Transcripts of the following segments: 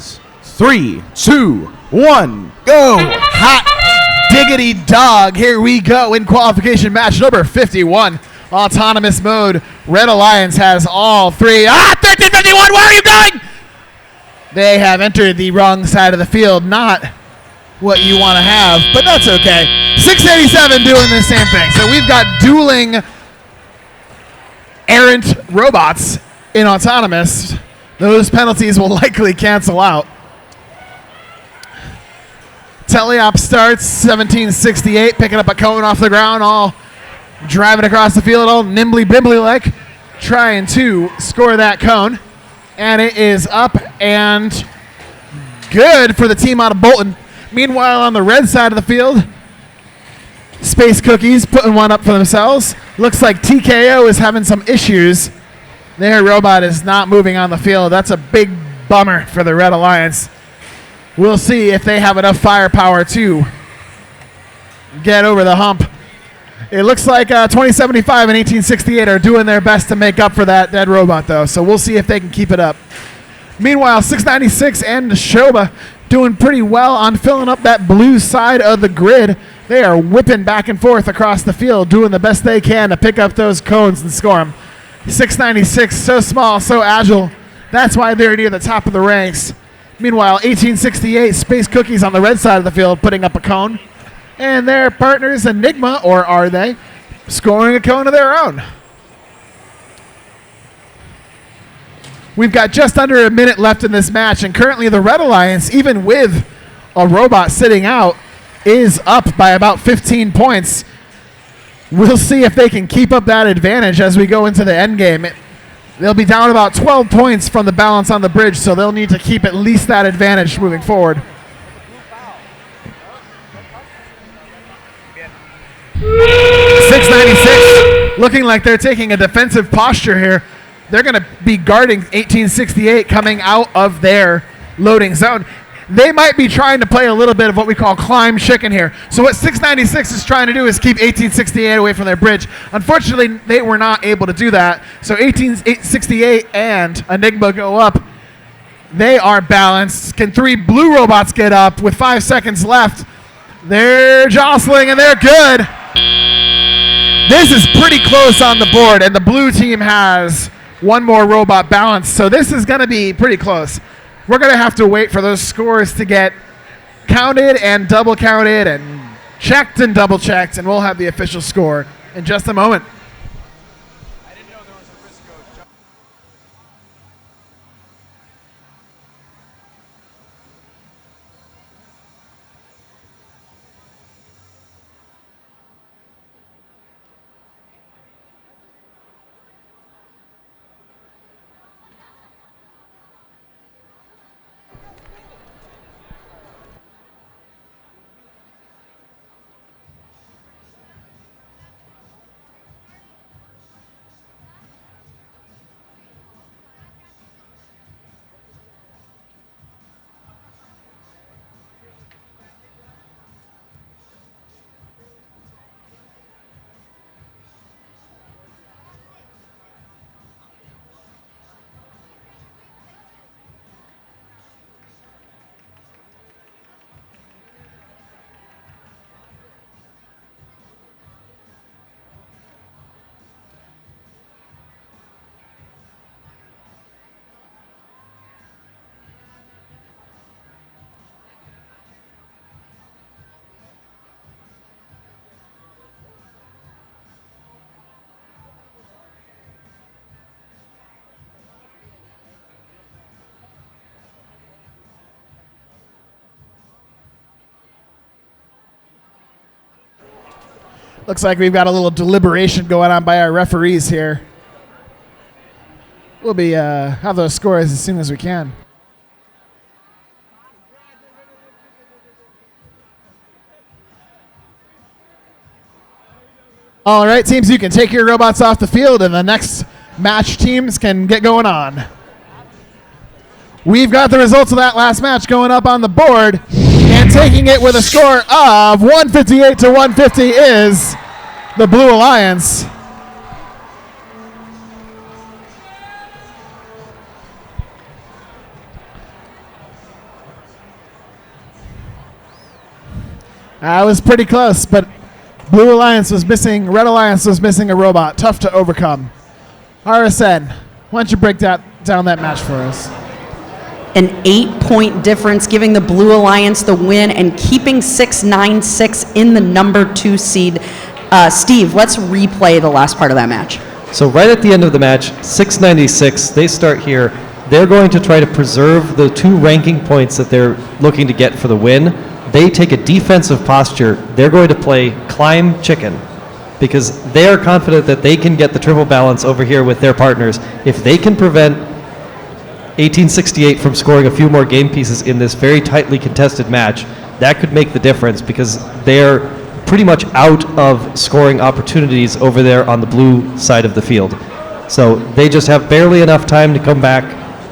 3, 2, 1, go! Hot diggity dog. Here we go in qualification match number 51. Autonomous mode. Red Alliance has all three. 1351, where are you going? They have entered the wrong side of the field. Not what you want to have, but that's okay. 687 doing the same thing. So we've got dueling errant robots in autonomous. Those penalties will likely cancel out. Teleop starts 1768, picking up a cone off the ground, all driving across the field, all nimbly bimbly like, trying to score that cone. And it is up and good for the team out of Bolton. Meanwhile, on the red side of the field, Space Cookies putting one up for themselves. Looks like TKO is having some issues. Their robot is not moving on the field. That's a big bummer for the Red Alliance. We'll see if they have enough firepower to get over the hump. It looks like 2075 and 1868 are doing their best to make up for that dead robot, though. So we'll see if they can keep it up. Meanwhile, 696 and Shoba doing pretty well on filling up that blue side of the grid. They are whipping back and forth across the field, doing the best they can to pick up those cones and score them. 696, so small, so agile. That's why they're near the top of the ranks. Meanwhile, 1868, Space Cookies on the red side of the field, putting up a cone. And their partners, Enigma, or are they, scoring a cone of their own. We've got just under a minute left in this match, and currently the Red Alliance, even with a robot sitting out, is up by about 15 points. We'll see if they can keep up that advantage as we go into the end game. They'll be down about 12 points from the balance on the bridge, so they'll need to keep at least that advantage moving forward. .696, looking like they're taking a defensive posture here. They're going to be guarding 1868 coming out of their loading zone. They might be trying to play a little bit of what we call climb chicken here. So what 696 is trying to do is keep 1868 away from their bridge. Unfortunately, they were not able to do that. So 1868 and Enigma go up. They are balanced. Can three blue robots get up with 5 seconds left? They're jostling and they're good. This is pretty close on the board, and the blue team has one more robot balanced. So this is going to be pretty close. We're going to have to wait for those scores to get counted and double counted and checked and double checked, and we'll have the official score in just a moment. Looks like we've got a little deliberation going on by our referees here. We'll be have those scores as soon as we can. All right, teams, you can take your robots off the field, and the next match teams can get going on. We've got the results of that last match going up on the board. And taking it with a score of 158 to 150 is the Blue Alliance. It was pretty close, but Blue Alliance was missing, Red Alliance was missing a robot. Tough to overcome. RSN, why don't you break down that match for us? An 8-point difference, giving the Blue Alliance the win and keeping 696 in the number 2 seed. Steve, let's replay the last part of that match. So right at the end of the match, 696, they start here. They're going to try to preserve the 2 ranking points that they're looking to get for the win. They take a defensive posture. They're going to play climb chicken because they are confident that they can get the triple balance over here with their partners. If they can prevent 1868 from scoring a few more game pieces in this very tightly contested match, that could make the difference because they're pretty much out of scoring opportunities over there on the blue side of the field. So they just have barely enough time to come back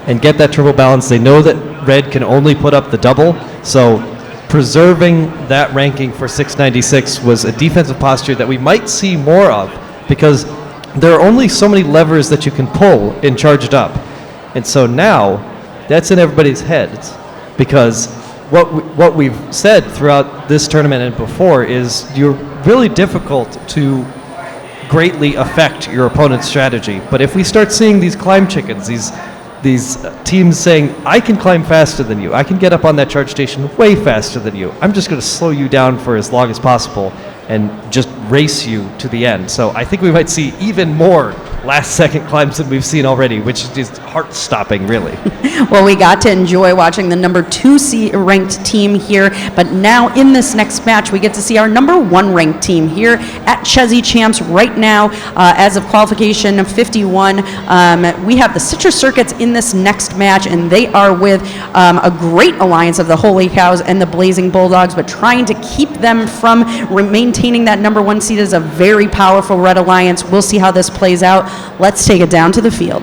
and get that triple balance. They know that red can only put up the double, so preserving that ranking for 696 was a defensive posture that we might see more of because there are only so many levers that you can pull in Charged Up. And so now, that's in everybody's heads because what we've said throughout this tournament and before is you're really difficult to greatly affect your opponent's strategy. But if we start seeing these climb chickens, these teams saying, I can climb faster than you, I can get up on that charge station way faster than you, I'm just going to slow you down for as long as possible and just race you to the end. So I think we might see even more last-second climbs than we've seen already, which is heart-stopping, really. Well, we got to enjoy watching the number 2 ranked team here, but now in this next match, we get to see our number 1 ranked team here at Chezy Champs right now. As of qualification 51, we have the Citrus Circuits in this next match, and they are with a great alliance of the Holy Cows and the Blazing Bulldogs, but trying to keep them from maintaining that number 1 seed is a very powerful Red Alliance. We'll see how this plays out. Let's take it down to the field.